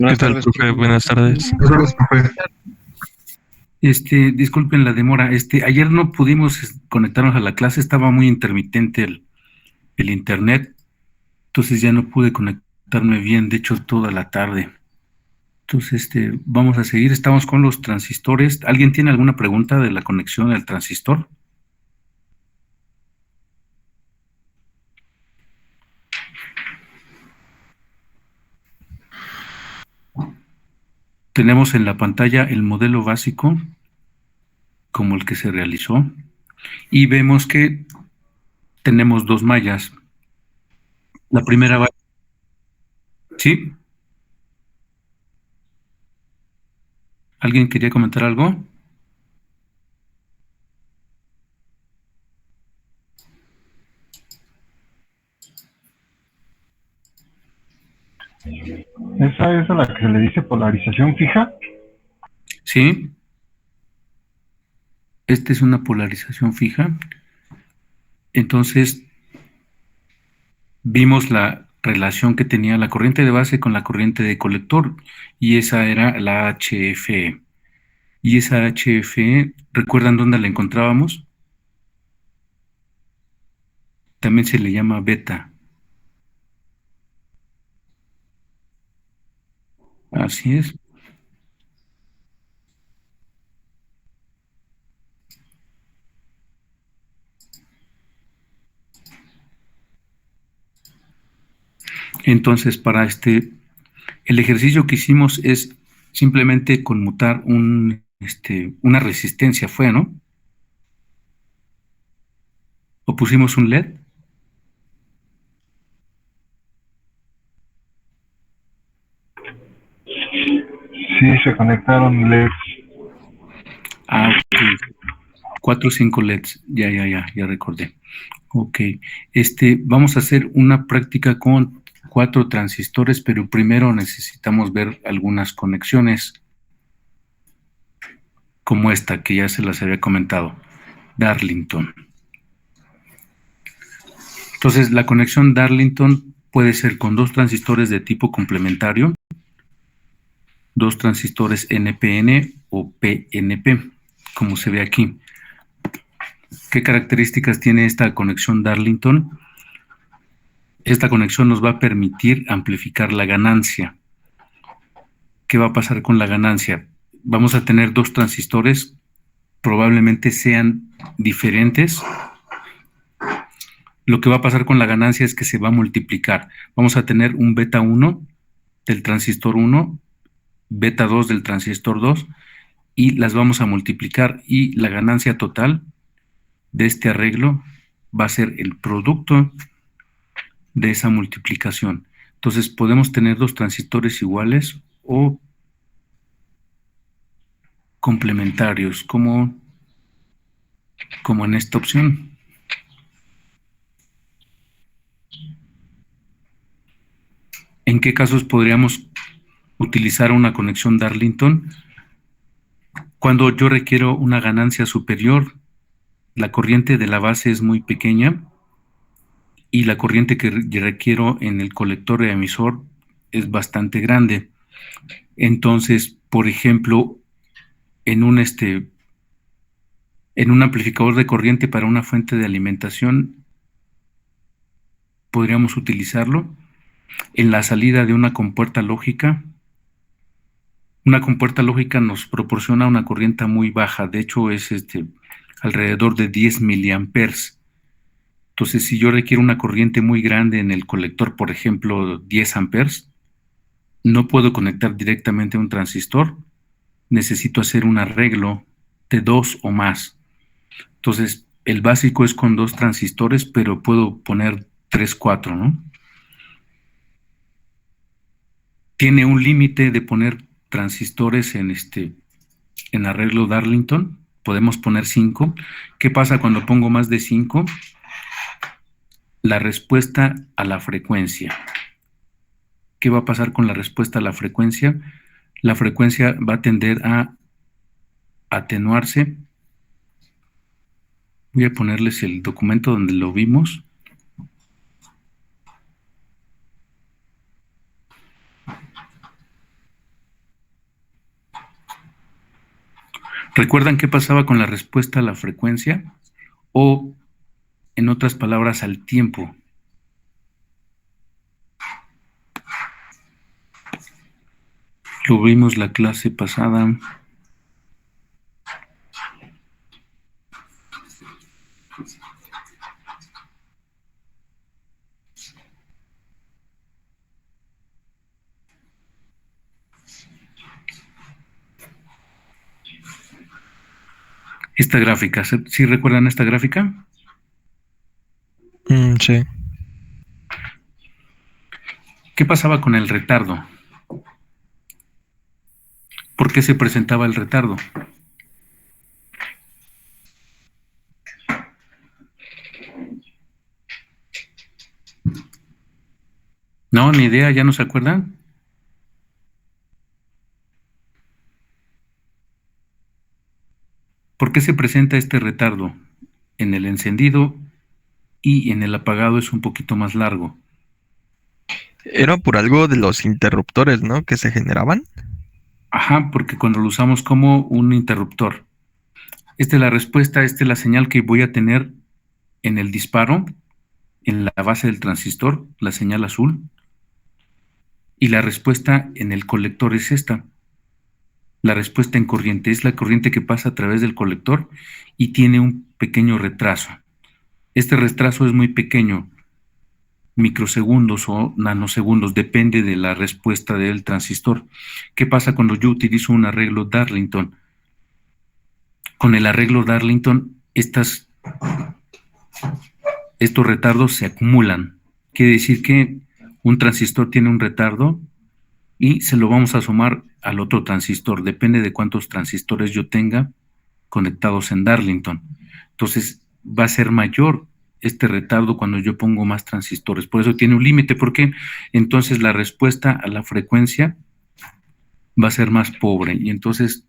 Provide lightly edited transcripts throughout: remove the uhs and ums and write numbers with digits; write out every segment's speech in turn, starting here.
¿Qué Buenas tal, tardes, profe? profe. Buenas tardes. Buenas tardes, profe. Disculpen la demora. Ayer no pudimos conectarnos a la clase, estaba muy intermitente el internet, entonces ya no pude conectarme bien, de hecho, toda la tarde. Entonces, vamos a seguir, estamos con los transistores. ¿Alguien tiene alguna pregunta de la conexión del transistor? Tenemos en la pantalla el modelo básico, como el que se realizó, y vemos que tenemos dos mallas. La primera va... ¿Sí? ¿Alguien quería comentar algo? Esa es a la que se le dice polarización fija. Sí. Esta es una polarización fija. Entonces, vimos la relación que tenía la corriente de base con la corriente de colector, y esa era la HFE. Y esa HFE, ¿recuerdan dónde la encontrábamos? También se le llama beta. Así es. Entonces, para el ejercicio que hicimos es simplemente conmutar una resistencia, ¿fue, no? ¿O pusimos un LED? Sí, se conectaron LEDs. Ah, ok. 4 o 5 LEDs. Ya recordé. Ok. Vamos a hacer una práctica con 4 transistores, pero primero necesitamos ver algunas conexiones, como esta que ya se las había comentado, Darlington. Entonces, la conexión Darlington puede ser con 2 transistores de tipo complementario, 2 transistores NPN o PNP, como se ve aquí. ¿Qué características tiene esta conexión Darlington? Esta conexión nos va a permitir amplificar la ganancia. ¿Qué va a pasar con la ganancia? Vamos a tener 2 transistores, probablemente sean diferentes. Lo que va a pasar con la ganancia es que se va a multiplicar. Vamos a tener un beta 1 del transistor 1, beta 2 del transistor 2, y las vamos a multiplicar, y la ganancia total de este arreglo va a ser el producto de esa multiplicación. Entonces, podemos tener 2 transistores iguales o complementarios, como en esta opción. ¿En qué casos podríamos utilizar una conexión Darlington? Cuando yo requiero una ganancia superior, la corriente de la base es muy pequeña y la corriente que requiero en el colector de emisor es bastante grande. Entonces, por ejemplo, en un amplificador de corriente para una fuente de alimentación, podríamos utilizarlo. En la salida de una compuerta lógica, nos proporciona una corriente muy baja, de hecho es alrededor de 10 miliamperes. Entonces, si yo requiero una corriente muy grande en el colector, por ejemplo, 10 amperes, no puedo conectar directamente a un transistor, necesito hacer un arreglo de 2 o más. Entonces, el básico es con 2 transistores, pero puedo poner 3, 4, ¿no? Tiene un límite de poner transistores en arreglo Darlington. Podemos poner 5. ¿Qué pasa cuando pongo más de 5? La respuesta a la frecuencia. ¿Qué va a pasar con la respuesta a la frecuencia? La frecuencia va a tender a atenuarse. Voy a ponerles el documento donde lo vimos. ¿Recuerdan qué pasaba con la respuesta a la frecuencia? O, en otras palabras, al tiempo. Lo vimos la clase pasada. Esta gráfica, ¿sí recuerdan esta gráfica? Sí. ¿Qué pasaba con el retardo? ¿Por qué se presentaba el retardo? No, ni idea, ¿ya no se acuerdan? ¿Por qué se presenta este retardo? En el encendido y en el apagado es un poquito más largo. Era por algo de los interruptores, ¿no? Que se generaban. Ajá, porque cuando lo usamos como un interruptor. Esta es la respuesta, esta es la señal que voy a tener en el disparo, en la base del transistor, la señal azul. Y la respuesta en el colector es esta. La respuesta en corriente es la corriente que pasa a través del colector y tiene un pequeño retraso. Este retraso es muy pequeño, microsegundos o nanosegundos, depende de la respuesta del transistor. ¿Qué pasa cuando yo utilizo un arreglo Darlington? Con el arreglo Darlington, estos retardos se acumulan. Quiere decir que un transistor tiene un retardo y se lo vamos a sumar al otro transistor. Depende de cuántos transistores yo tenga conectados en Darlington. Entonces, va a ser mayor este retardo cuando yo pongo más transistores. Por eso tiene un límite, porque entonces la respuesta a la frecuencia va a ser más pobre. Y entonces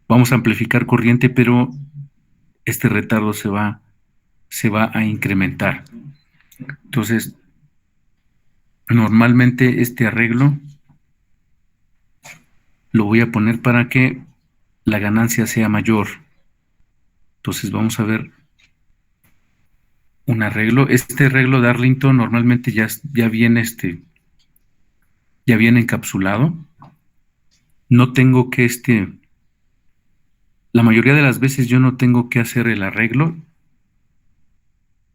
vamos a amplificar corriente, pero este retardo se va a incrementar. Entonces, normalmente este arreglo lo voy a poner para que la ganancia sea mayor. Entonces vamos a ver un arreglo. Este arreglo de Darlington normalmente ya viene ya viene encapsulado. No tengo que la mayoría de las veces yo no tengo que hacer el arreglo.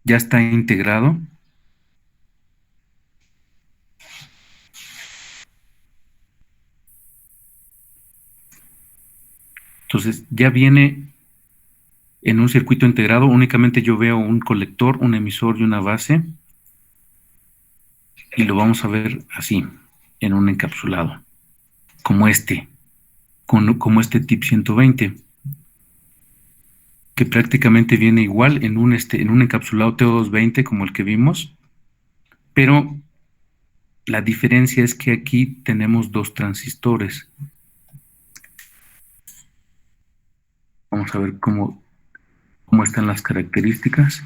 Ya está integrado. Entonces ya viene en un circuito integrado. Únicamente yo veo un colector, un emisor y una base. Y lo vamos a ver así, en un encapsulado. Como como este TIP 120. Que prácticamente viene igual en un encapsulado TO220 como el que vimos. Pero la diferencia es que aquí tenemos dos transistores. Vamos a ver cómo están las características.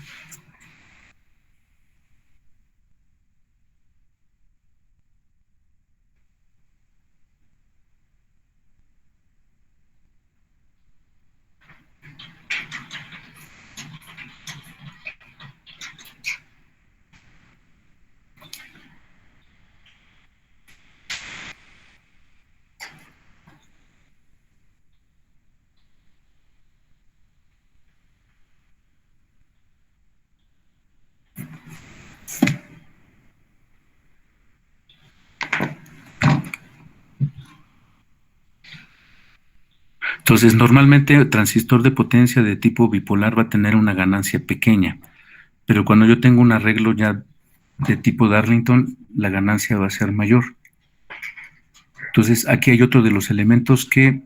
Entonces, normalmente el transistor de potencia de tipo bipolar va a tener una ganancia pequeña, pero cuando yo tengo un arreglo ya de tipo Darlington, la ganancia va a ser mayor. Entonces, aquí hay otro de los elementos que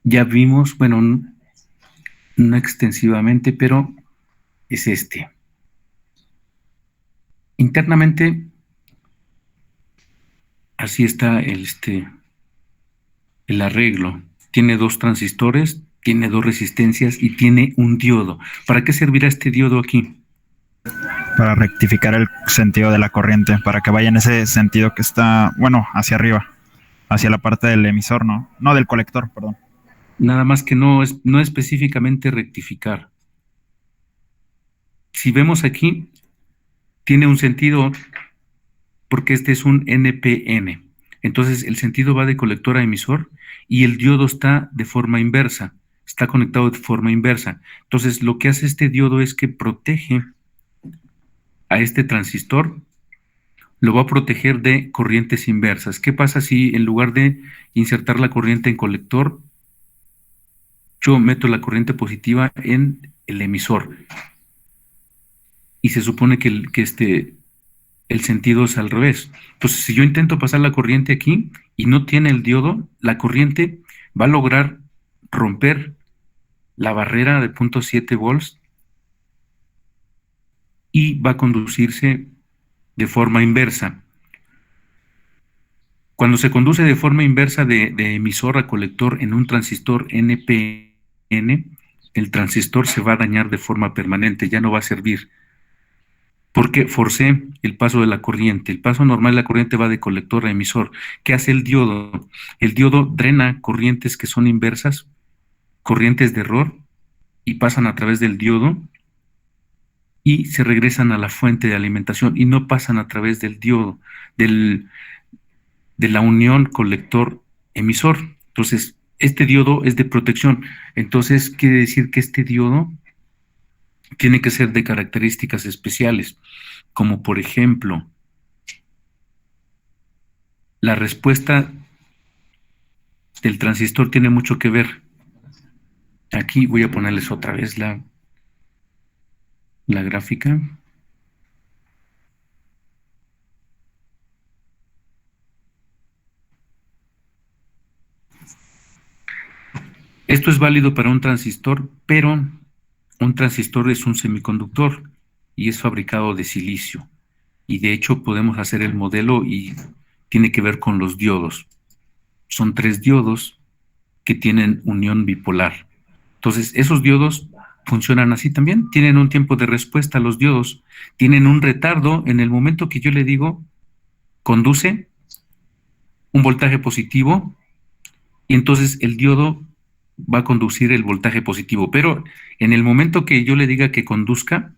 ya vimos, bueno, no extensivamente, pero es este. Internamente, así está el arreglo. Tiene dos transistores, tiene dos resistencias y tiene un diodo. ¿Para qué servirá este diodo aquí? Para rectificar el sentido de la corriente, para que vaya en ese sentido que está, bueno, hacia arriba, hacia la parte del emisor, ¿no? No, del colector, perdón. nada más que no específicamente rectificar. Si vemos aquí, tiene un sentido porque este es un NPN. Entonces el sentido va de colector a emisor y el diodo está de forma inversa, está conectado de forma inversa. Entonces lo que hace este diodo es que protege a este transistor, lo va a proteger de corrientes inversas. ¿Qué pasa si en lugar de insertar la corriente en colector, yo meto la corriente positiva en el emisor? Y se supone que el sentido es al revés. Entonces, si yo intento pasar la corriente aquí y no tiene el diodo, la corriente va a lograr romper la barrera de 0.7 volts y va a conducirse de forma inversa. Cuando se conduce de forma inversa de emisor a colector en un transistor NPN, el transistor se va a dañar de forma permanente, ya no va a servir, porque forcé el paso de la corriente. El paso normal de la corriente va de colector a emisor. ¿Qué hace el diodo? El diodo drena corrientes que son inversas, corrientes de error, y pasan a través del diodo y se regresan a la fuente de alimentación y no pasan a través del diodo, de la unión colector-emisor. Entonces, este diodo es de protección. Entonces, quiere decir que este diodo tiene que ser de características especiales, como por ejemplo, la respuesta del transistor tiene mucho que ver. Aquí voy a ponerles otra vez la gráfica. Esto es válido para un transistor, pero un transistor es un semiconductor y es fabricado de silicio. Y de hecho podemos hacer el modelo y tiene que ver con los diodos. Son 3 diodos que tienen unión bipolar. Entonces, esos diodos funcionan así también. Tienen un tiempo de respuesta a los diodos. Tienen un retardo en el momento que yo le digo, conduce un voltaje positivo, y entonces el diodo va a conducir el voltaje positivo. Pero en el momento que yo le diga que conduzca,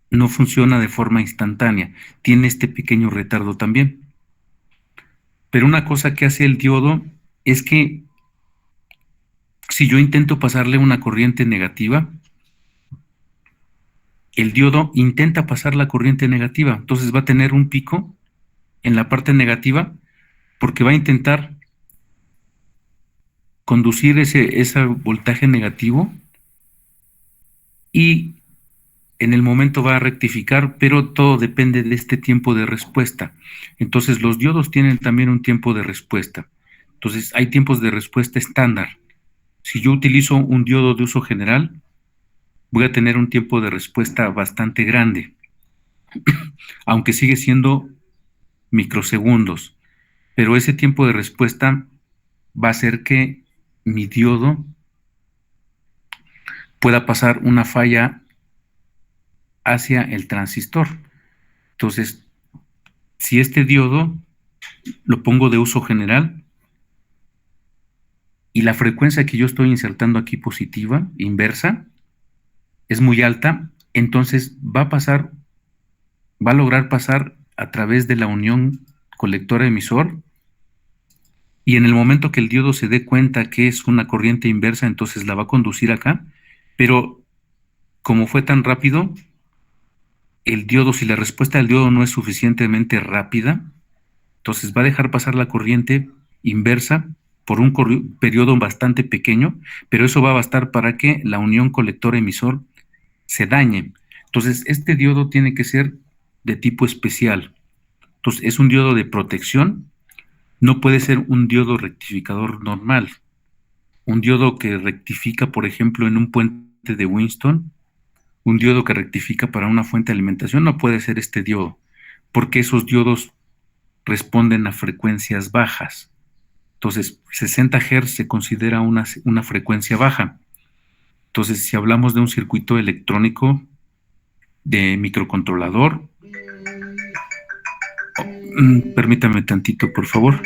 no funciona de forma instantánea. Tiene este pequeño retardo también. Pero una cosa que hace el diodo es que si yo intento pasarle una corriente negativa, el diodo intenta pasar la corriente negativa. Entonces va a tener un pico en la parte negativa porque va a intentar conducir ese voltaje negativo y en el momento va a rectificar, pero todo depende de este tiempo de respuesta. Entonces los diodos tienen también un tiempo de respuesta. Entonces hay tiempos de respuesta estándar. Si yo utilizo un diodo de uso general, voy a tener un tiempo de respuesta bastante grande, aunque sigue siendo microsegundos. Pero ese tiempo de respuesta va a hacer que mi diodo pueda pasar una falla hacia el transistor. Entonces, si este diodo lo pongo de uso general y la frecuencia que yo estoy insertando aquí positiva, inversa, es muy alta, entonces va a lograr pasar a través de la unión colector-emisor, y en el momento que el diodo se dé cuenta que es una corriente inversa, entonces la va a conducir acá, pero como fue tan rápido, el diodo, si la respuesta del diodo no es suficientemente rápida, entonces va a dejar pasar la corriente inversa por un periodo bastante pequeño, pero eso va a bastar para que la unión colector-emisor se dañe. Entonces, este diodo tiene que ser de tipo especial. Entonces, es un diodo de protección, no puede ser un diodo rectificador normal. Un diodo que rectifica, por ejemplo, en un puente de Winston, un diodo que rectifica para una fuente de alimentación, no puede ser este diodo, porque esos diodos responden a frecuencias bajas. Entonces, 60 Hz se considera una frecuencia baja. Entonces, si hablamos de un circuito electrónico de microcontrolador, permítame tantito, por favor.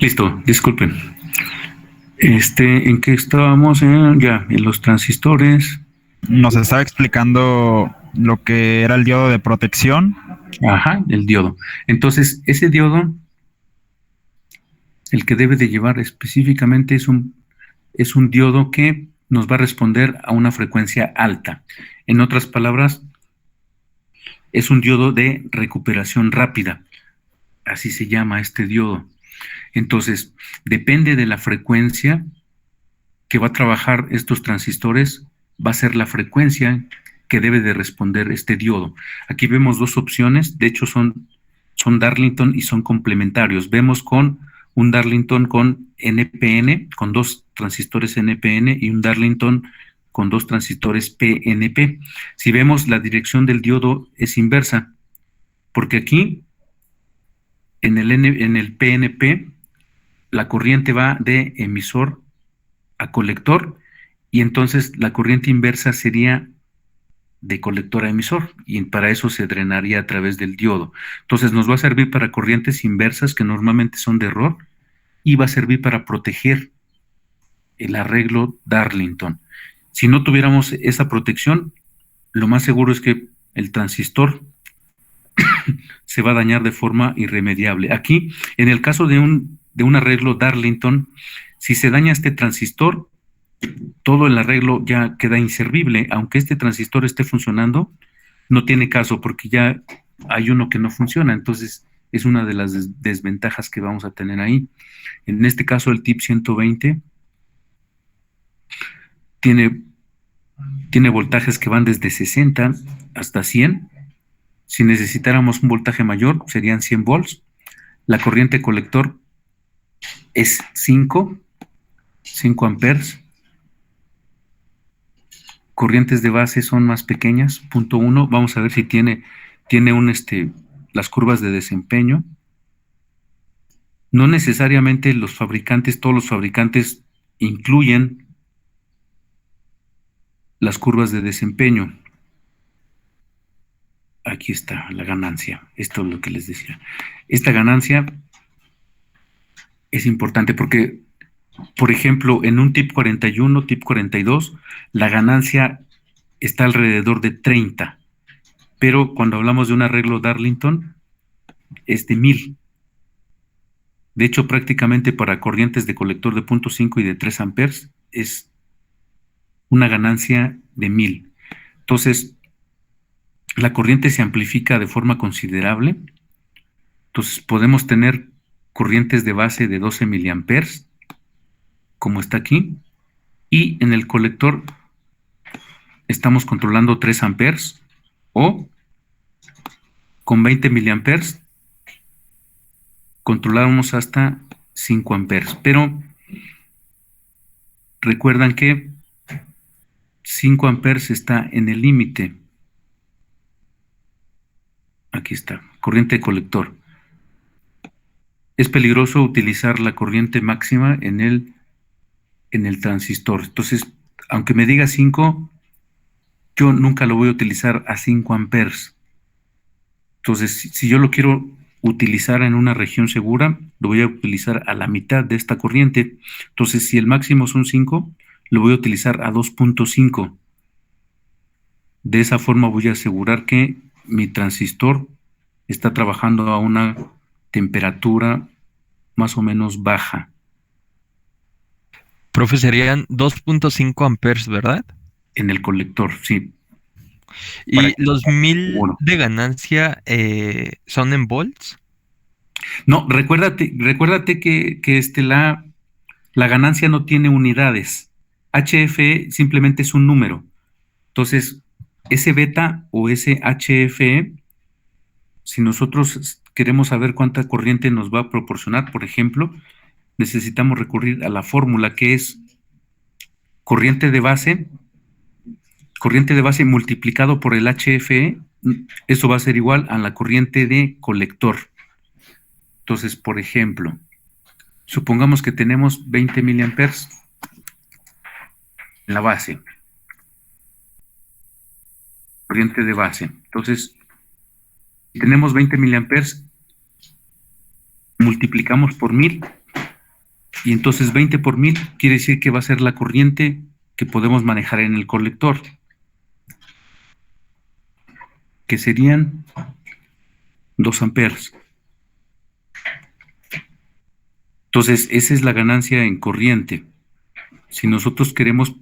Listo, disculpen. ¿En qué estábamos? Ya, en los transistores. Nos estaba explicando lo que era el diodo de protección. Ajá, el diodo. Entonces, ese diodo, el que debe de llevar específicamente es un diodo que nos va a responder a una frecuencia alta. En otras palabras, es un diodo de recuperación rápida. Así se llama este diodo. Entonces, depende de la frecuencia que va a trabajar estos transistores, va a ser la frecuencia que debe de responder este diodo. Aquí vemos dos opciones, de hecho son Darlington y son complementarios. Vemos con un Darlington con NPN, con dos transistores NPN y un Darlington con dos transistores PNP. Si vemos, la dirección del diodo es inversa, porque aquí en el PNP la corriente va de emisor a colector, y entonces la corriente inversa sería de colector a emisor, y para eso se drenaría a través del diodo. Entonces nos va a servir para corrientes inversas que normalmente son de error, y va a servir para proteger el arreglo Darlington. Si no tuviéramos esa protección, lo más seguro es que el transistor se va a dañar de forma irremediable. Aquí, en el caso de un arreglo Darlington, si se daña este transistor, todo el arreglo ya queda inservible. Aunque este transistor esté funcionando, no tiene caso porque ya hay uno que no funciona. Entonces, es una de las desventajas que vamos a tener ahí. En este caso, el TIP 120 tiene voltajes que van desde 60 hasta 100. Si necesitáramos un voltaje mayor, serían 100 volts. La corriente colector es 5 amperes. Corrientes de base son más pequeñas, 0.1. Vamos a ver si tiene las curvas de desempeño. No necesariamente todos los fabricantes incluyen las curvas de desempeño. Aquí está la ganancia. Esto es lo que les decía. Esta ganancia es importante porque, por ejemplo, en un TIP 41, TIP 42, la ganancia está alrededor de 30. Pero cuando hablamos de un arreglo Darlington, es de 1000. De hecho, prácticamente para corrientes de colector de 0.5 y de 3 amperes es una ganancia de 1000. Entonces, la corriente se amplifica de forma considerable. Entonces, podemos tener corrientes de base de 12 miliamperes, como está aquí, y en el colector estamos controlando 3 amperes, o con 20 miliamperes controlamos hasta 5 amperes. Pero recuerdan que 5 amperes está en el límite. Aquí está, corriente de colector. Es peligroso utilizar la corriente máxima en el transistor. Entonces, aunque me diga 5, yo nunca lo voy a utilizar a 5 amperes. Entonces, si yo lo quiero utilizar en una región segura, lo voy a utilizar a la mitad de esta corriente. Entonces, si el máximo son 5, lo voy a utilizar a 2.5. De esa forma voy a asegurar que mi transistor está trabajando a una temperatura más o menos baja. Profe, serían 2.5 amperes, ¿verdad? En el colector, sí. ¿Y los 1000 de ganancia son en volts? No, recuérdate que la ganancia no tiene unidades. HFE simplemente es un número. Entonces, ese beta o ese HFE, si nosotros queremos saber cuánta corriente nos va a proporcionar, por ejemplo, necesitamos recurrir a la fórmula que es corriente de base multiplicado por el HFE. Eso va a ser igual a la corriente de colector. Entonces, por ejemplo, supongamos que tenemos 20 miliamperes en la base. Corriente de base. Entonces, si tenemos 20 miliamperes, multiplicamos por 1000 Y entonces 20 por 1000 quiere decir que va a ser la corriente que podemos manejar en el colector, que serían 2 amperes. Entonces, esa es la ganancia en corriente. Si nosotros queremos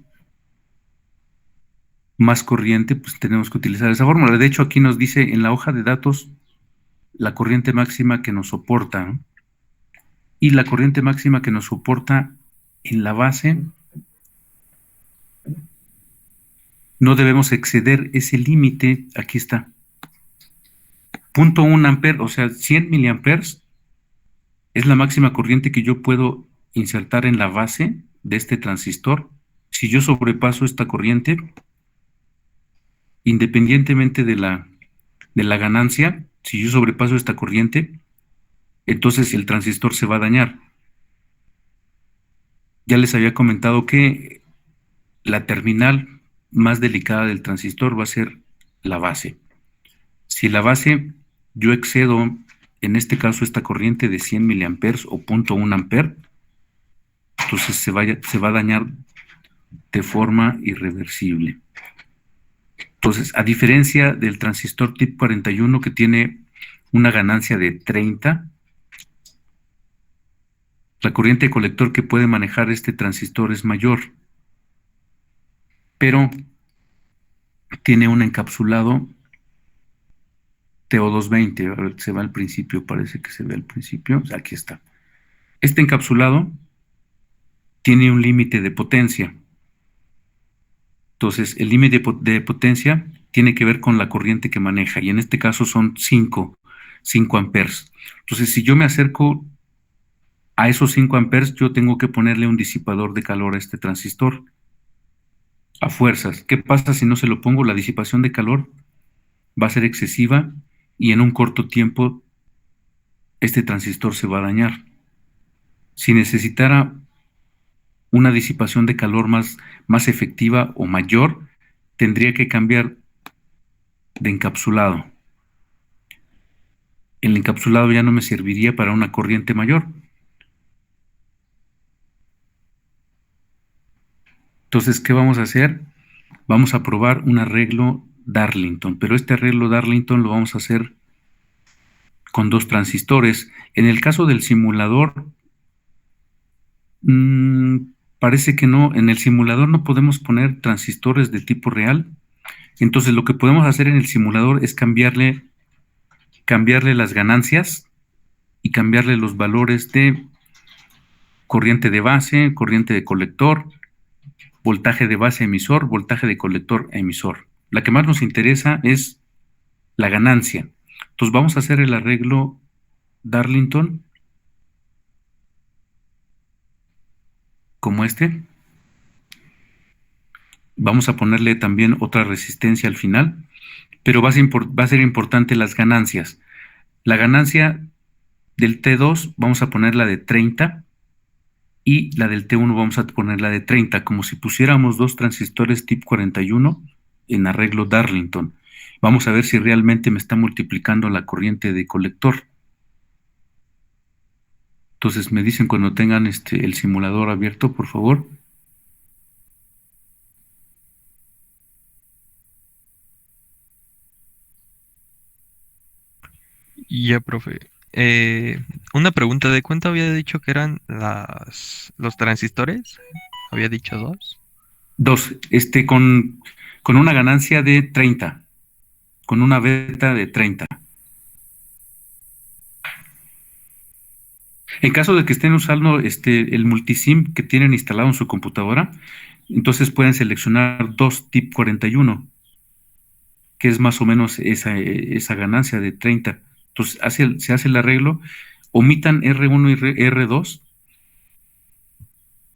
más corriente, pues tenemos que utilizar esa fórmula. De hecho, aquí nos dice en la hoja de datos la corriente máxima que nos soporta, ¿no? Y la corriente máxima que nos soporta en la base, no debemos exceder ese límite. Aquí está. 0.1 amper, o sea, 100 miliamperes es la máxima corriente que yo puedo insertar en la base de este transistor. Si yo sobrepaso esta corriente, independientemente de la ganancia, si yo sobrepaso esta corriente, entonces el transistor se va a dañar. Ya les había comentado que la terminal más delicada del transistor va a ser la base. Si la base yo excedo, en este caso, esta corriente de 100 miliamperes o 0.1 amper, entonces se va a dañar de forma irreversible. Entonces, a diferencia del transistor TIP 41 que tiene una ganancia de 30, la corriente de colector que puede manejar este transistor es mayor, pero tiene un encapsulado TO220. A ver, se va al principio, parece que se ve al principio. Aquí está. Este encapsulado tiene un límite de potencia. Entonces, el límite de potencia tiene que ver con la corriente que maneja, y en este caso son 5 amperes. Entonces, si yo me acerco a esos 5 amperes, yo tengo que ponerle un disipador de calor a este transistor a fuerzas. ¿Qué pasa si no se lo pongo? La disipación de calor va a ser excesiva y en un corto tiempo este transistor se va a dañar. Si necesitara una disipación de calor más efectiva o mayor, tendría que cambiar de encapsulado. El encapsulado ya no me serviría para una corriente mayor. Entonces, ¿qué vamos a hacer? Vamos a probar un arreglo Darlington, pero este arreglo Darlington lo vamos a hacer con 2 transistores. En el caso del simulador, parece que no. En el simulador no podemos poner transistores de tipo real. Entonces, lo que podemos hacer en el simulador es cambiarle las ganancias y cambiarle los valores de corriente de base, corriente de colector, voltaje de base emisor, voltaje de colector emisor. La que más nos interesa es la ganancia. Entonces vamos a hacer el arreglo Darlington como este. Vamos a ponerle también otra resistencia al final, pero va a ser importante las ganancias. La ganancia del T2 vamos a ponerla de 30 y la del T1 vamos a ponerla de 30, como si pusiéramos 2 transistores TIP 41 en arreglo Darlington. Vamos a ver si realmente me está multiplicando la corriente de colector. Entonces me dicen cuando tengan el simulador abierto, por favor. Ya, profe. Una pregunta, ¿de cuánto había dicho que eran los transistores? Había dicho 2. 2, con una ganancia de 30, con una beta de 30. En caso de que estén usando el multisim que tienen instalado en su computadora, entonces pueden seleccionar 2 TIP 41, que es más o menos esa ganancia de 30. Entonces se hace el arreglo, omitan R1 y R2.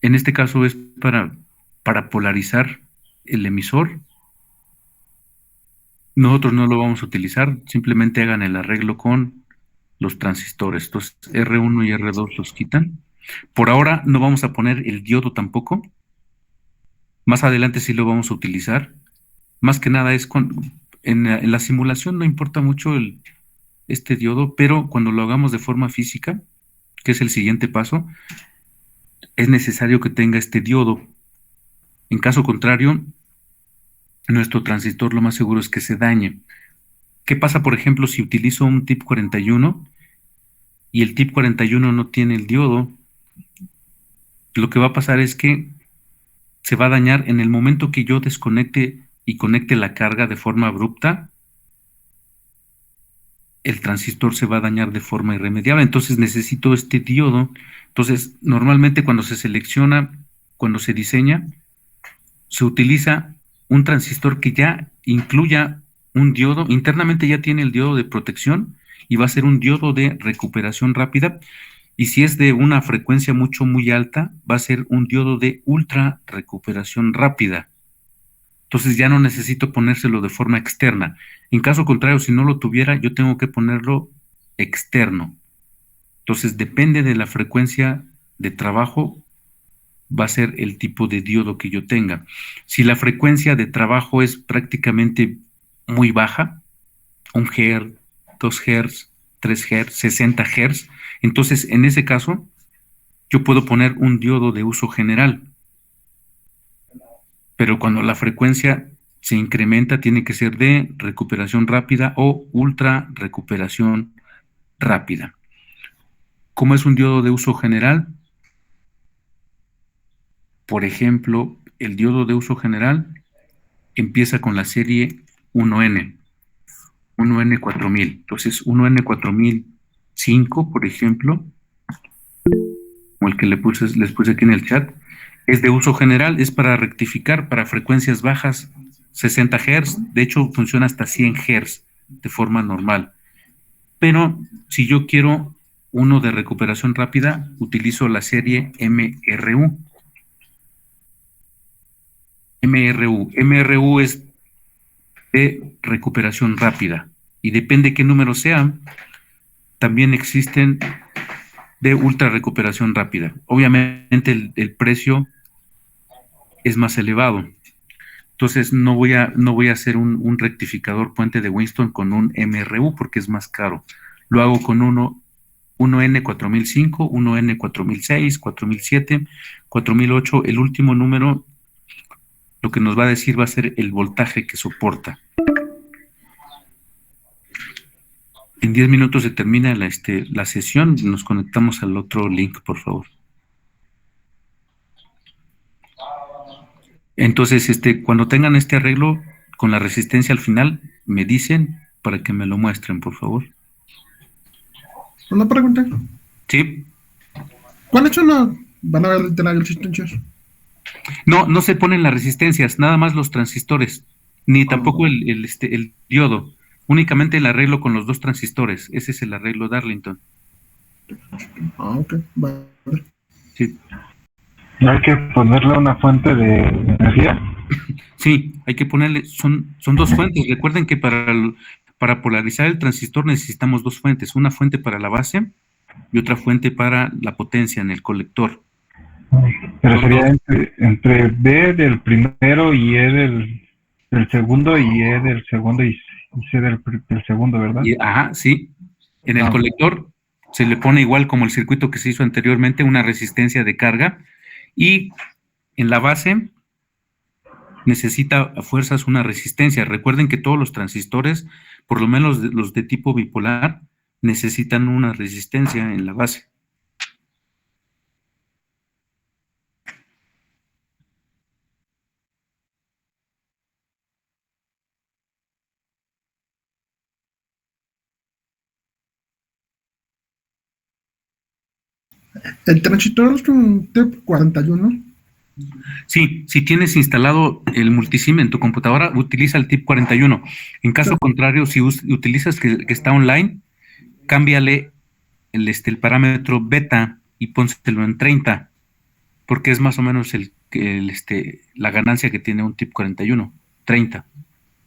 En este caso es para polarizar el emisor. Nosotros no lo vamos a utilizar, simplemente hagan el arreglo con los transistores. Entonces R1 y R2 los quitan. Por ahora no vamos a poner el diodo tampoco. Más adelante sí lo vamos a utilizar. Más que nada es en la simulación no importa mucho este diodo, pero cuando lo hagamos de forma física, que es el siguiente paso, es necesario que tenga este diodo. En caso contrario, nuestro transistor lo más seguro es que se dañe. ¿Qué pasa, por ejemplo, si utilizo un tip 41 y el tip 41 no tiene el diodo? Lo que va a pasar es que se va a dañar en el momento que yo desconecte y conecte la carga de forma abrupta. El transistor se va a dañar de forma irremediable, entonces necesito este diodo. Entonces, normalmente cuando se selecciona, cuando se diseña, se utiliza un transistor que ya incluya un diodo, internamente ya tiene el diodo de protección y va a ser un diodo de recuperación rápida, y si es de una frecuencia muy alta, va a ser un diodo de ultra recuperación rápida. Entonces ya no necesito ponérselo de forma externa. En caso contrario, si no lo tuviera, yo tengo que ponerlo externo. Entonces depende de la frecuencia de trabajo, va a ser el tipo de diodo que yo tenga. Si la frecuencia de trabajo es prácticamente muy baja, 1 Hz, 2 Hz, 3 Hz, 60 Hz, entonces en ese caso yo puedo poner un diodo de uso general. Pero cuando la frecuencia se incrementa, tiene que ser de recuperación rápida o ultra recuperación rápida. ¿Cómo es un diodo de uso general? Por ejemplo, el diodo de uso general empieza con la serie 1N, 1N4000. Entonces, 1N4005, por ejemplo, como el que les puse aquí en el chat, es de uso general, es para rectificar para frecuencias bajas, 60 Hz, de hecho funciona hasta 100 Hz de forma normal. Pero si yo quiero uno de recuperación rápida, utilizo la serie MRU. MRU es de recuperación rápida, y depende qué número sea, también existen de ultra recuperación rápida. Obviamente el precio es más elevado. Entonces no voy a hacer un rectificador puente de Winston con un MRU porque es más caro. Lo hago con 1N4005, 1N4006, 4007, 4008. El último número lo que nos va a decir va a ser el voltaje que soporta. En 10 minutos se termina la sesión. Nos conectamos al otro link, por favor. Entonces, cuando tengan este arreglo con la resistencia al final, me dicen para que me lo muestren, por favor. Una pregunta. Sí. ¿Cuál hecho no van a ver de las resistencias? No se ponen las resistencias, nada más los transistores, ni tampoco el diodo. Únicamente el arreglo con los dos transistores. Ese es el arreglo Darlington. Ok, vale. Sí. ¿No hay que ponerle una fuente de energía? Sí, hay que ponerle, son dos fuentes. Recuerden que para polarizar el transistor necesitamos dos fuentes, una fuente para la base y otra fuente para la potencia en el colector. Pero sería entre B del primero y E del segundo, y E del segundo y C del segundo, ¿verdad? Ajá, sí. En el colector se le pone igual como el circuito que se hizo anteriormente, una resistencia de carga, y en la base necesita a fuerzas una resistencia. Recuerden que todos los transistores, por lo menos los de tipo bipolar, necesitan una resistencia en la base. El transistor es un TIP41. Sí, si tienes instalado el multisim en tu computadora, utiliza el tip 41. En caso contrario, si utilizas que está online, cámbiale el parámetro beta y pónselo en 30, porque es más o menos la ganancia que tiene un tip 41, 30.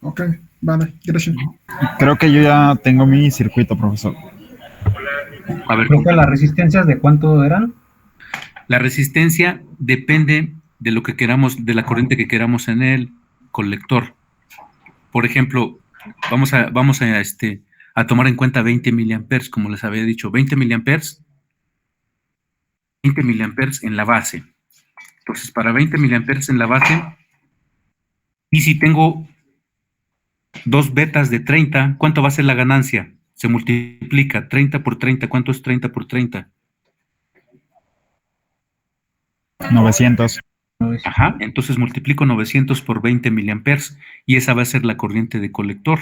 Ok, vale, gracias. Creo que yo ya tengo mi circuito, profesor. A ver, ¿las resistencias de cuánto eran? la resistencia depende de lo que queramos, de la corriente que queramos en el colector. Por ejemplo, vamos a tomar en cuenta 20 miliamperes, como les había dicho. 20 miliamperes miliamperes en la base. Entonces, para 20 miliamperes en la base, y si tengo dos betas de 30, ¿cuánto va a ser la ganancia? Se multiplica 30 por 30. ¿Cuánto es 30 por 30? 900. Ajá, entonces multiplico 900 por 20 miliamperes y esa va a ser la corriente de colector.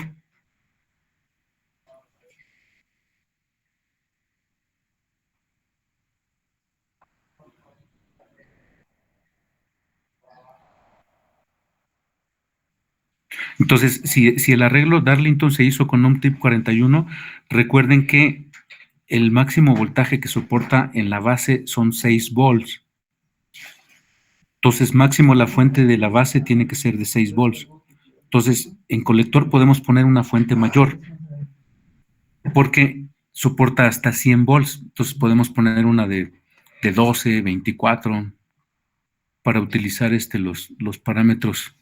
Entonces, si el arreglo Darlington se hizo con un tip 41, recuerden que el máximo voltaje que soporta en la base son 6 volts. Entonces, máximo la fuente de la base tiene que ser de 6 volts. Entonces, en colector podemos poner una fuente mayor, porque soporta hasta 100 volts. Entonces, podemos poner una de 12, 24, para utilizar los parámetros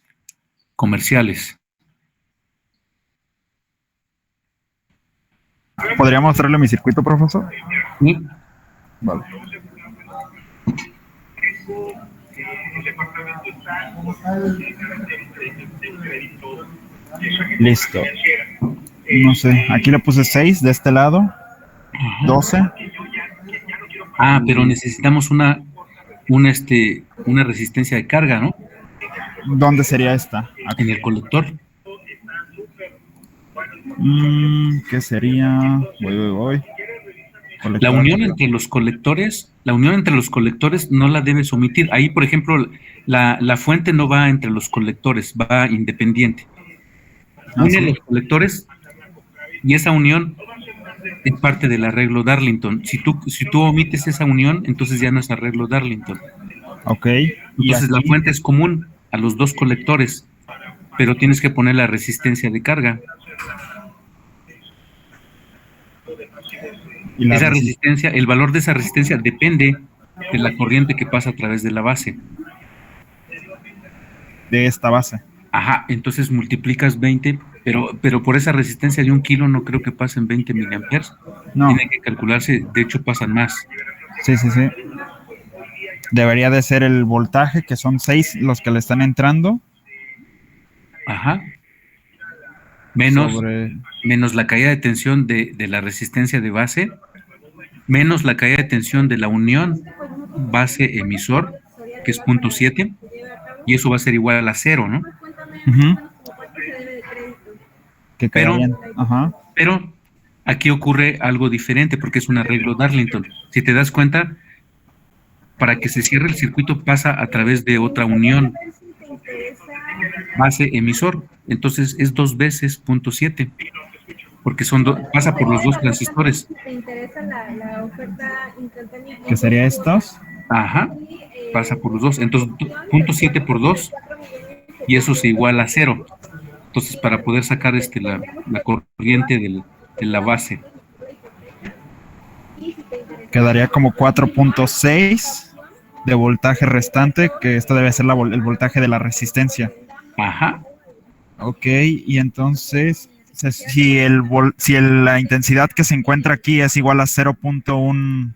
comerciales. ¿Podría mostrarle mi circuito, profesor? ¿Sí? Vale. Listo. No sé, aquí le puse 6 de este lado, 12. Ah, pero necesitamos una resistencia de carga, ¿no? ¿Dónde sería esta? Aquí. En el colector. ¿Qué sería? Voy. La Colector. unión entre los colectores no la debes omitir. Ahí, por ejemplo, la fuente no va entre los colectores, va independiente. Une sí. los colectores y esa unión es parte del arreglo Darlington. Si tú omites esa unión, entonces ya no es arreglo Darlington. Ok. Entonces la fuente es común a los dos colectores, pero tienes que poner la resistencia de carga. Esa resistencia, el valor de esa resistencia depende de la corriente que pasa a través de la base. De esta base. Ajá, entonces multiplicas 20, pero por esa resistencia de 1 kilo no creo que pasen 20 miliamperes. No. Tiene que calcularse, de hecho pasan más. Sí. Debería de ser el voltaje, que son 6 los que le están entrando. Ajá. Menos la caída de tensión de la resistencia de base, menos la caída de tensión de la unión base-emisor, que es 0.7, y eso va a ser igual a 0, ¿no? Pero aquí ocurre algo diferente porque es un arreglo Darlington. Si te das cuenta, para que se cierre el circuito pasa a través de otra unión base-emisor, entonces es 2 veces 0.7, porque pasa por los dos transistores. ¿Qué sería estos? Ajá, pasa por los dos, entonces 0.7 por 2, y eso se iguala a 0. Entonces, para poder sacar la corriente de la base, quedaría como 4.6 de voltaje restante, que esto debe ser el voltaje de la resistencia. Ajá. Ok, y entonces, si la intensidad que se encuentra aquí es igual a 0.1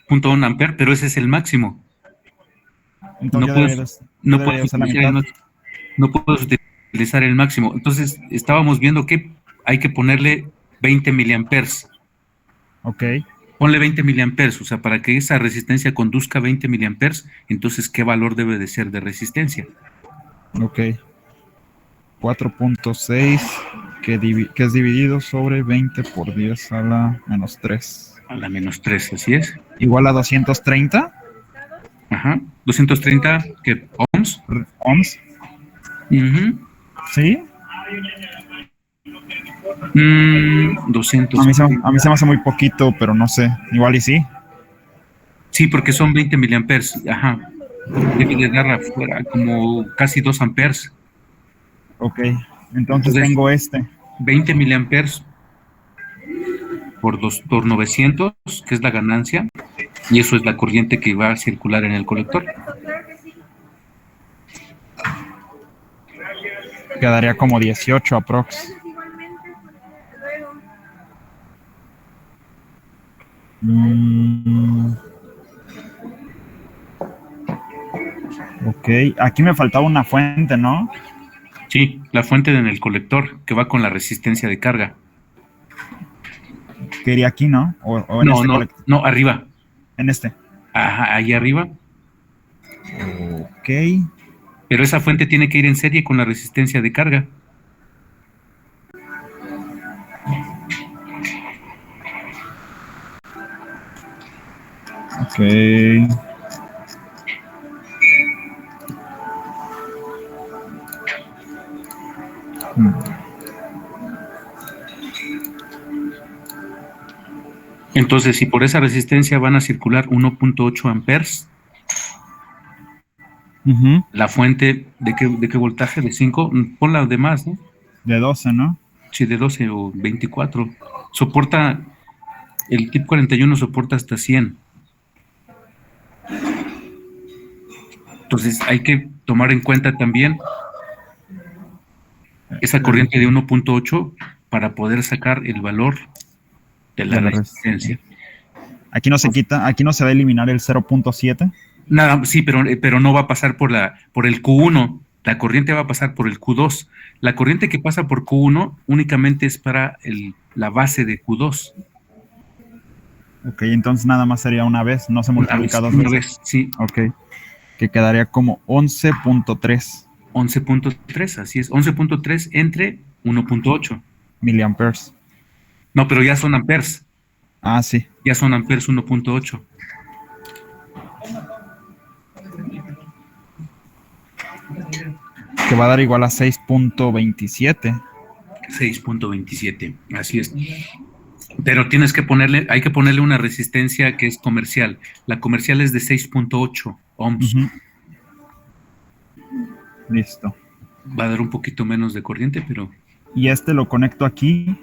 .1 amper, pero ese es el máximo. Entonces no puedes utilizar el máximo. Entonces, estábamos viendo que hay que ponerle 20 miliamperes. Ok. Ponle 20 miliamperes, o sea, para que esa resistencia conduzca 20 miliamperes, entonces, ¿qué valor debe de ser de resistencia? Ok. 4.6, que es dividido sobre 20 por 10 a la menos 3. A la menos 3, así es. Igual a 230. Ajá. 230, ¿qué? ¿Ohms? ¿Ohms? ¿Sí? 200. A mí se me hace muy poquito, pero no sé. Igual y sí. Sí, porque son 20 miliamperes. Ajá. Debe de dar afuera como casi 2 amperes. Ok. Entonces tengo 20 miliamperes por 900, que es la ganancia, y eso es la corriente que va a circular en el colector. Quedaría como 18 aprox. Mm, ok, aquí me faltaba una fuente, ¿no? Sí, la fuente en el colector que va con la resistencia de carga. Que iría aquí, ¿no? O en No, este no, colector. no, arriba. En este. Ajá, ahí arriba. Ok. Pero esa fuente tiene que ir en serie con la resistencia de carga. Ok. Entonces, si por esa resistencia van a circular 1.8 amperes, Ujú. la fuente, ¿de qué voltaje? ¿De 5? Ponla de más, ¿no? De 12, ¿no? Sí, de 12 o 24. Soporta, el TIP 41 soporta hasta 100. Entonces, hay que tomar en cuenta también esa corriente de 1.8 para poder sacar el valor de la De la resistencia. Aquí no se quita, aquí no se va a eliminar el 0.7. Nada, sí, pero no va a pasar por el Q1. La corriente va a pasar por el Q2. La corriente que pasa por Q1 únicamente es para la base de Q2. Ok, entonces nada más sería una vez, no se multiplica dos Una veces. vez, sí, Ok, que quedaría como 11.3 11.3, así es, 11.3 entre 1.8. miliamperes. No, pero ya son amperes, Ah, sí, ya son amperes 1.8. que va a dar igual a 6.27. 6.27, así es. Pero hay que ponerle una resistencia que es comercial. La comercial es de 6.8 ohms. Ujú. Listo. Va a dar un poquito menos de corriente, pero Y este lo conecto aquí.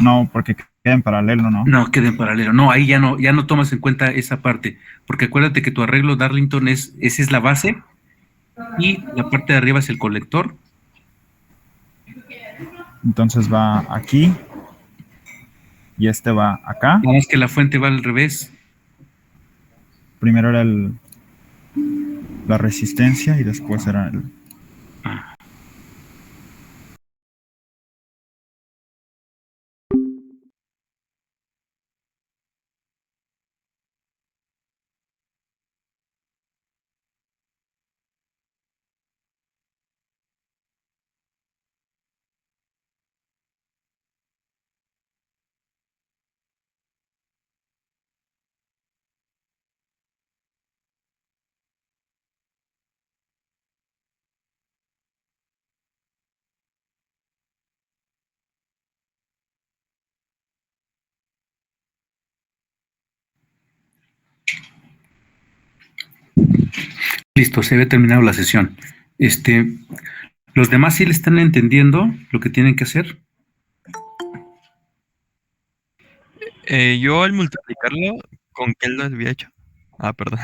No, porque queda en paralelo, ¿no? no, queda en paralelo. No, ahí ya no tomas en cuenta esa parte, porque acuérdate que tu arreglo Darlington esa es la base y la parte de arriba es el colector. Entonces va aquí y este va acá. Nada más que la fuente va al revés. Primero era la resistencia y después era el... Ah, listo, se había terminado la sesión. Los demás sí le están entendiendo lo que tienen que hacer. Yo al multiplicarlo, ¿con qué lo había hecho? Ah, perdón.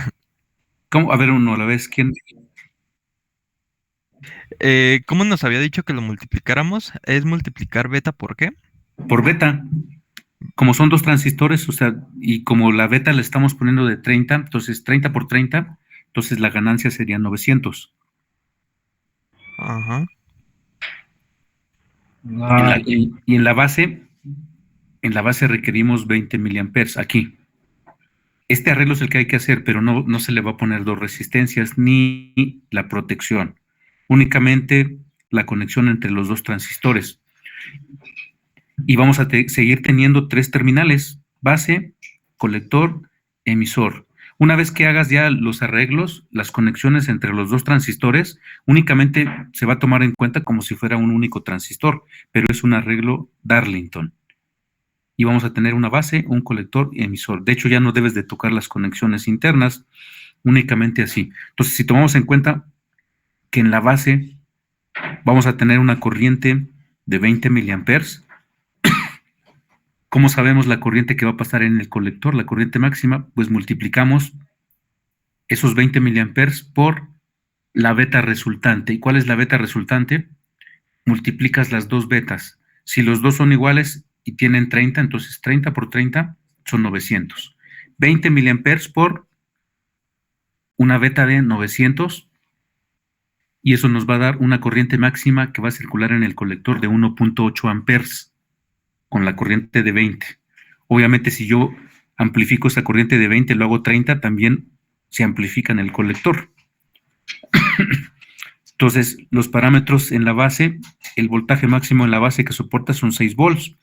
¿Cómo? A ver, uno a la vez. ¿Quién? ¿Cómo nos había dicho que lo multiplicáramos? ¿Es multiplicar beta por qué? Por beta. Como son dos transistores, o sea, y como la beta le estamos poniendo de 30, entonces 30 por 30, entonces la ganancia sería 900. Ajá. Y en la base requerimos 20 miliamperes aquí. Este arreglo es el que hay que hacer, pero no se le va a poner dos resistencias ni la protección, únicamente la conexión entre los dos transistores. Y vamos a seguir teniendo tres terminales: base, colector, emisor. Una vez que hagas ya los arreglos, las conexiones entre los dos transistores, únicamente se va a tomar en cuenta como si fuera un único transistor, pero es un arreglo Darlington. Y vamos a tener una base, un colector y emisor. De hecho, ya no debes de tocar las conexiones internas, únicamente así. Entonces, si tomamos en cuenta que en la base vamos a tener una corriente de 20 miliamperes, ¿cómo sabemos la corriente que va a pasar en el colector? La corriente máxima, pues multiplicamos esos 20 miliamperes por la beta resultante. ¿Y cuál es la beta resultante? Multiplicas las dos betas. Si los dos son iguales y tienen 30, entonces 30 por 30 son 900. 20 miliamperes por una beta de 900, y eso nos va a dar una corriente máxima que va a circular en el colector de 1.8 amperes con la corriente de 20. Obviamente, si yo amplifico esa corriente de 20, lo hago 30, también se amplifica en el colector. Entonces, los parámetros en la base, el voltaje máximo en la base que soporta son 6 volts.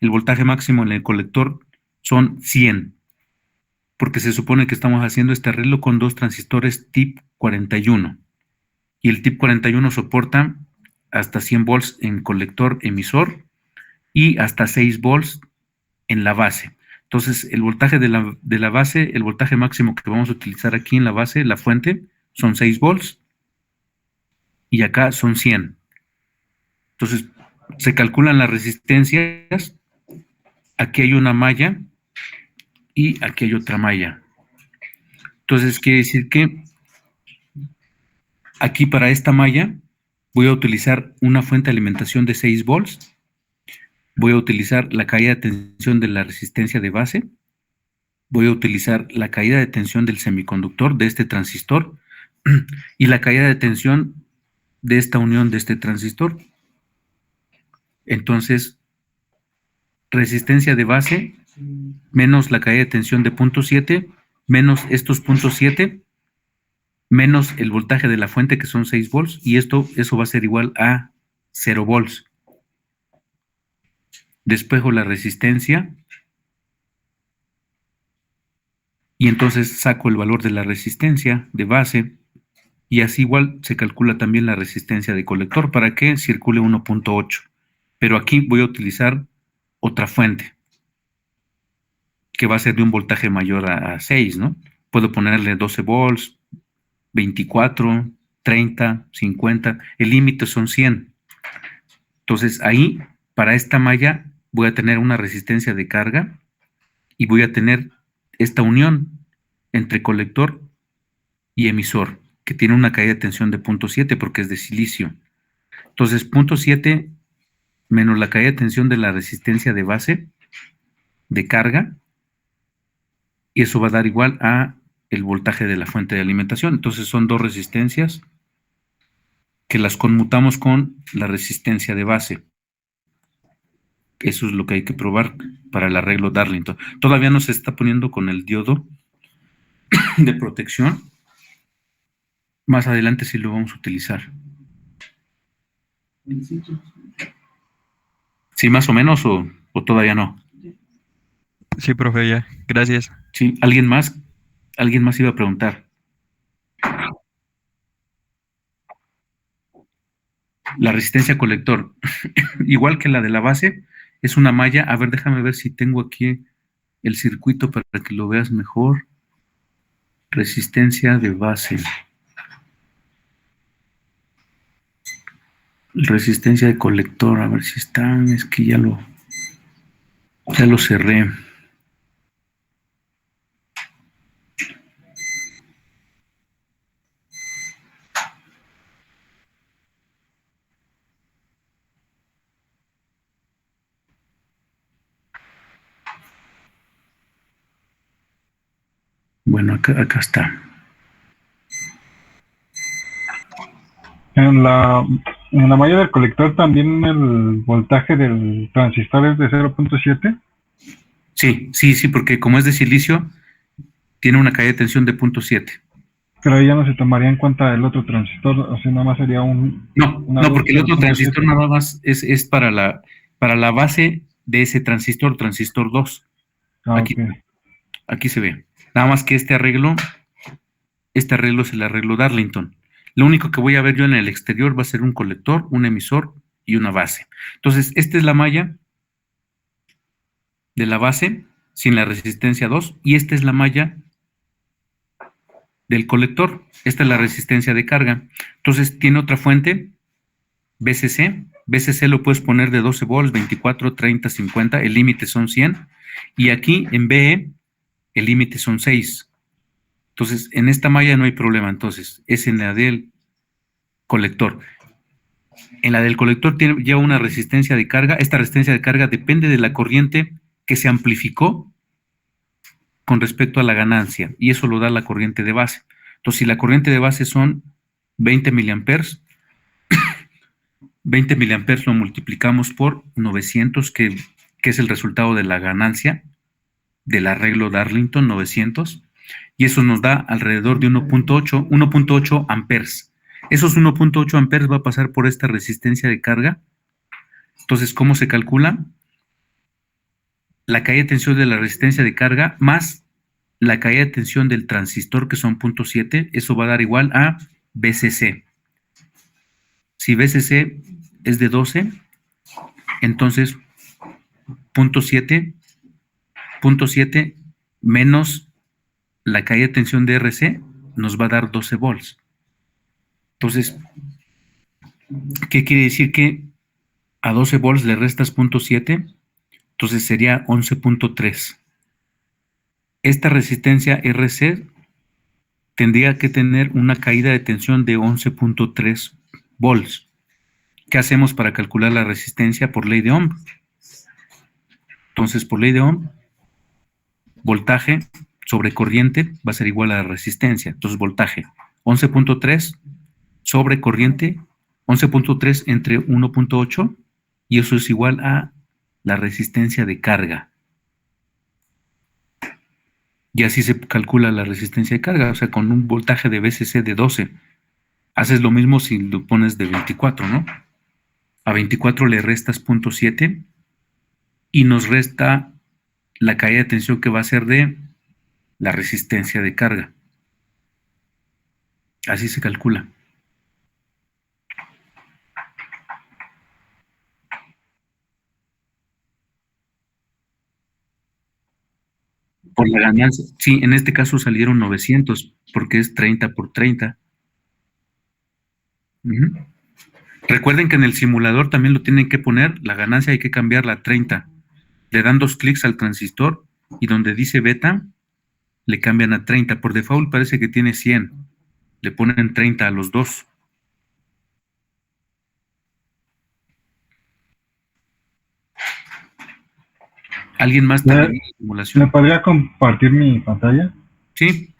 El voltaje máximo en el colector son 100, porque se supone que estamos haciendo este arreglo con dos transistores TIP 41. Y el TIP 41 soporta hasta 100 volts en colector emisor y hasta 6 volts en la base. Entonces, el voltaje de la base, el voltaje máximo que vamos a utilizar aquí en la base, la fuente, son 6 volts. Y acá son 100. Entonces, se calculan las resistencias. Aquí hay una malla y aquí hay otra malla. Entonces, quiere decir que aquí para esta malla voy a utilizar una fuente de alimentación de 6 volts. Voy a utilizar la caída de tensión de la resistencia de base. Voy a utilizar la caída de tensión del semiconductor de este transistor y la caída de tensión de esta unión de este transistor. Entonces, resistencia de base menos la caída de tensión de 0.7 menos estos 0.7 menos el voltaje de la fuente que son 6 volts, y eso va a ser igual a 0 volts. Despejo la resistencia y entonces saco el valor de la resistencia de base, y así igual se calcula también la resistencia de colector para que circule 1.8. Pero aquí voy a utilizar otra fuente que va a ser de un voltaje mayor a 6, ¿no? Puedo ponerle 12 volts, 24, 30, 50, el límite son 100. Entonces ahí, para esta malla, voy a tener una resistencia de carga y voy a tener esta unión entre colector y emisor, que tiene una caída de tensión de 0.7 porque es de silicio. Entonces, 0.7 menos la caída de tensión de la resistencia de base de carga, y eso va a dar igual a el voltaje de la fuente de alimentación. Entonces son dos resistencias que las conmutamos con la resistencia de base. Eso es lo que hay que probar para el arreglo Darlington. Todavía no se está poniendo con el diodo de protección. Más adelante sí lo vamos a utilizar. ¿Sí, más o menos, o todavía no? Sí, profe, ya. Gracias. Sí, ¿alguien más? ¿Alguien más iba a preguntar? La resistencia colector, igual que la de la base, es una malla. A ver, déjame ver si tengo aquí el circuito para que lo veas mejor. Resistencia de base. Resistencia de colector, a ver si está. Es que ya lo cerré. Bueno, acá está. En la malla del colector también el voltaje del transistor es de 0.7. Sí, porque como es de silicio, tiene una caída de tensión de 0.7. Pero ahí ya no se tomaría en cuenta el otro transistor, o sea, nada más sería un... No, porque el otro transistor nada más es para la base de ese transistor 2. Aquí se ve. Nada más que este arreglo es el arreglo Darlington. Lo único que voy a ver yo en el exterior va a ser un colector, un emisor y una base. Entonces, esta es la malla de la base sin la resistencia 2, y esta es la malla del colector. Esta es la resistencia de carga. Entonces, tiene otra fuente, VCC. VCC lo puedes poner de 12 volts, 24, 30, 50. El límite son 100. Y aquí en BE, el límite son 6. Entonces, en esta malla no hay problema. Entonces, es en la del colector. En la del colector lleva una resistencia de carga. Esta resistencia de carga depende de la corriente que se amplificó con respecto a la ganancia, y eso lo da la corriente de base. Entonces, si la corriente de base son 20 miliamperes, 20 miliamperes lo multiplicamos por 900, que es el resultado de la ganancia del arreglo Darlington, 900, y eso nos da alrededor de 1.8 amperes. Esos 1.8 amperes va a pasar por esta resistencia de carga. Entonces, ¿cómo se calcula? La caída de tensión de la resistencia de carga más la caída de tensión del transistor, que son 0.7, eso va a dar igual a VCC. Si VCC es de 12, entonces 0.7 menos la caída de tensión de RC nos va a dar 12 volts. Entonces, ¿qué quiere decir? Que a 12 volts le restas 0.7, entonces sería 11.3. Esta resistencia RC tendría que tener una caída de tensión de 11.3 volts. ¿Qué hacemos para calcular la resistencia por ley de Ohm? Entonces, por ley de Ohm, voltaje sobre corriente va a ser igual a la resistencia. Entonces, voltaje 11.3 sobre corriente, 11.3 entre 1.8, y eso es igual a la resistencia de carga. Y así se calcula la resistencia de carga, o sea, con un voltaje de VCC de 12. Haces lo mismo si lo pones de 24, ¿no? A 24 le restas 0.7 y nos resta la caída de tensión, que va a ser de la resistencia de carga. Así se calcula. Por la ganancia, sí, en este caso salieron 900, porque es 30 por 30. Recuerden que en el simulador también lo tienen que poner, la ganancia hay que cambiarla a 30. Le dan 2 clics al transistor y donde dice beta, le cambian a 30. Por default parece que tiene 100. Le ponen 30 a los dos. ¿Alguien más tiene la simulación? ¿Me podría compartir mi pantalla? Sí.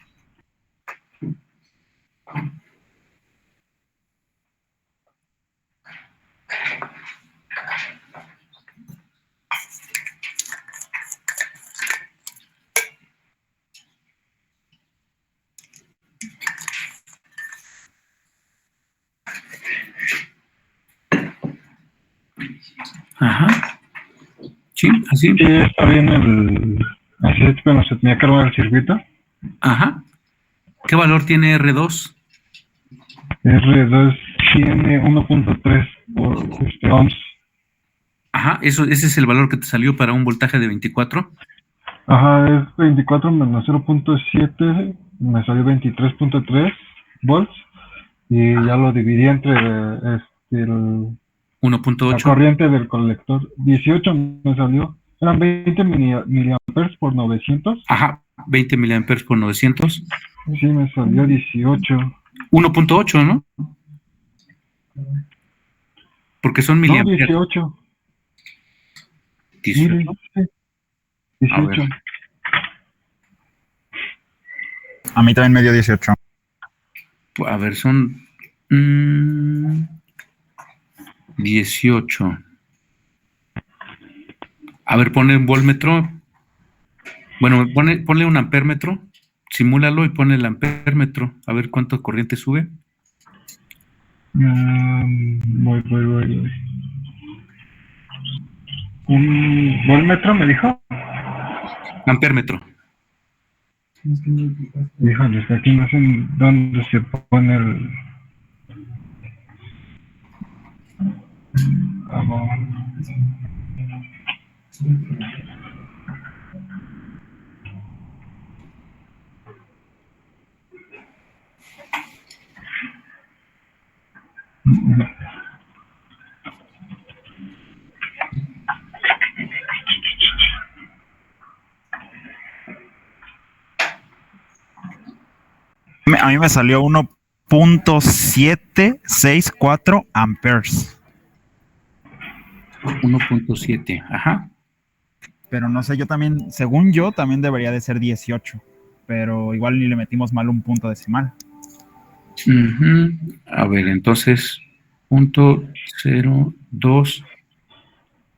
Ajá. Sí, así. Sí, está bien así es, bueno, se tenía que armar el circuito. Ajá. ¿Qué valor tiene R2? R2 tiene 1.3 por ohms. Ajá, ese es el valor que te salió para un voltaje de 24. Ajá, es 24 menos 0.7, me salió 23.3 volts. Y ya lo dividí entre la 1.8. corriente del colector. 18 me salió. Eran 20 miliamperes por 900. Ajá, 20 miliamperes por 900. Sí, me salió 18. 1.8, ¿no? Porque son No, miliamperes. 18. 18. Sí, 18. A mí también me dio 18. A ver, son 18. A ver, pone un voltmetro. Bueno, ponle un ampérmetro. Simúlalo y pone el ampérmetro. A ver cuánto corriente sube. Voy. ¿Un voltmetro me dijo? Ampérmetro. Híjole, es que aquí no sé en dónde se pone el... A mí me salió 1.764 amperes. 1.7, ajá. Pero no sé, yo también, según yo, también debería de ser 18. Pero igual ni le metimos mal un punto decimal. A ver, entonces, 0.02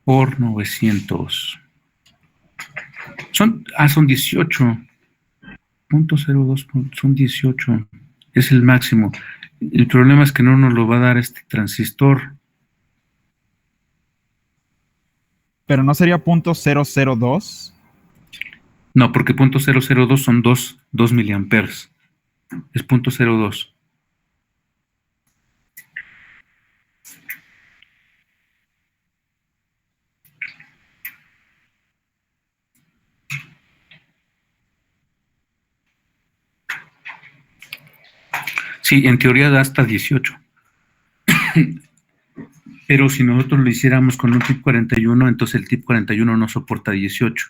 por 900. Son 18. 0.02 son 18. Es el máximo. El problema es que no nos lo va a dar este transistor. Pero no sería .002. No, porque 0.002 son 2 miliamperes. Es 0.02. Sí, en teoría da hasta 18. Pero si nosotros lo hiciéramos con un TIP 41, entonces el TIP 41 no soporta 18.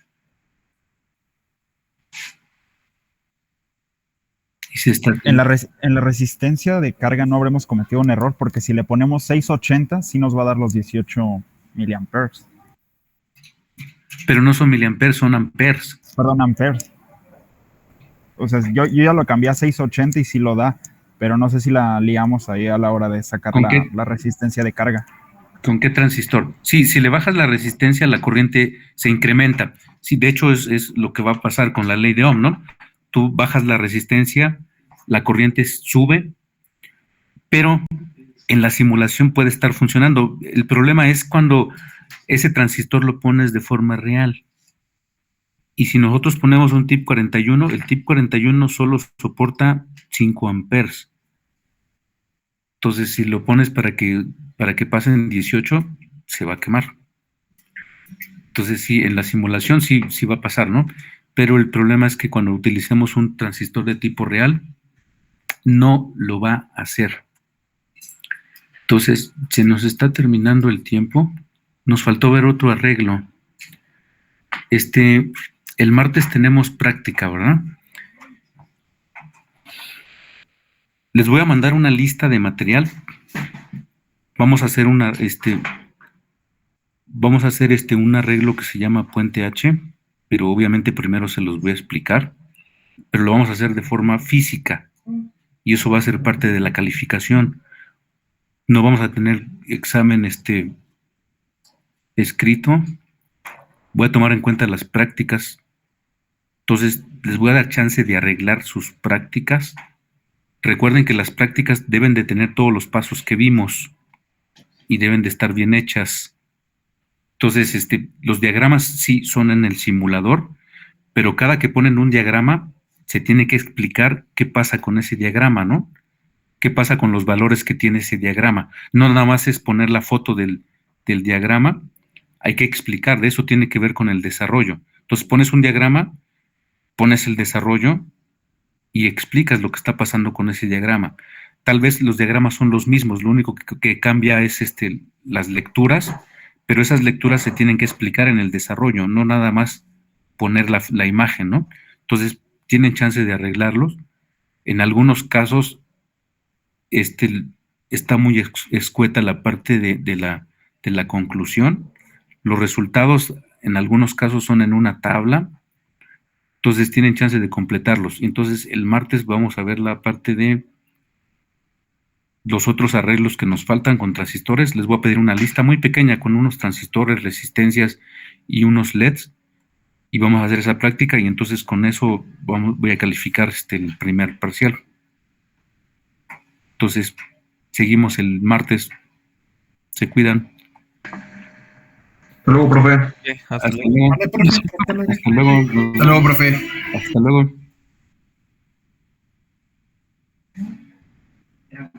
Y si está... En la resistencia de carga no habremos cometido un error, porque si le ponemos 680, sí nos va a dar los 18 miliamperes. Pero no son miliamperes, son amperes. Perdón, amperes. O sea, yo ya lo cambié a 680 y sí lo da, pero no sé si la liamos ahí a la hora de sacar la resistencia de carga. ¿Con qué transistor? Sí, si le bajas la resistencia, la corriente se incrementa. Sí, de hecho es lo que va a pasar con la ley de Ohm, ¿no? Tú bajas la resistencia, la corriente sube, pero en la simulación puede estar funcionando. El problema es cuando ese transistor lo pones de forma real. Y si nosotros ponemos un TIP 41, el TIP 41 solo soporta 5 amperes. Entonces, si lo pones para que pasen 18, se va a quemar. Entonces, sí, en la simulación sí va a pasar, ¿no? Pero el problema es que cuando utilicemos un transistor de tipo real, no lo va a hacer. Entonces, se nos está terminando el tiempo. Nos faltó ver otro arreglo. El martes tenemos práctica, ¿verdad? Les voy a mandar una lista de material. Vamos a hacer un arreglo que se llama Puente H, pero obviamente primero se los voy a explicar, pero lo vamos a hacer de forma física y eso va a ser parte de la calificación. No vamos a tener examen escrito. Voy a tomar en cuenta las prácticas. Entonces, les voy a dar chance de arreglar sus prácticas. Recuerden que las prácticas deben de tener todos los pasos que vimos y deben de estar bien hechas. Entonces, los diagramas sí son en el simulador, pero cada que ponen un diagrama, se tiene que explicar qué pasa con ese diagrama, ¿no? ¿Qué pasa con los valores que tiene ese diagrama? No nada más es poner la foto del diagrama, hay que explicar, de eso tiene que ver con el desarrollo. Entonces, pones un diagrama, pones el desarrollo y explicas lo que está pasando con ese diagrama. Tal vez los diagramas son los mismos, lo único que cambia es las lecturas, pero esas lecturas se tienen que explicar en el desarrollo, no nada más poner la imagen, ¿no? Entonces, tienen chance de arreglarlos. En algunos casos, está muy escueta la parte de la conclusión. Los resultados, en algunos casos, son en una tabla. Entonces, tienen chance de completarlos. Entonces, el martes vamos a ver la parte de los otros arreglos que nos faltan con transistores. Les voy a pedir una lista muy pequeña con unos transistores, resistencias y unos LEDs. Y vamos a hacer esa práctica y entonces con eso voy a calificar el primer parcial. Entonces, seguimos el martes. Se cuidan. Hasta luego, profe. Hasta Hasta luego. luego. Vale, profe. Hasta luego. Hasta luego, profe. Hasta luego. Yeah.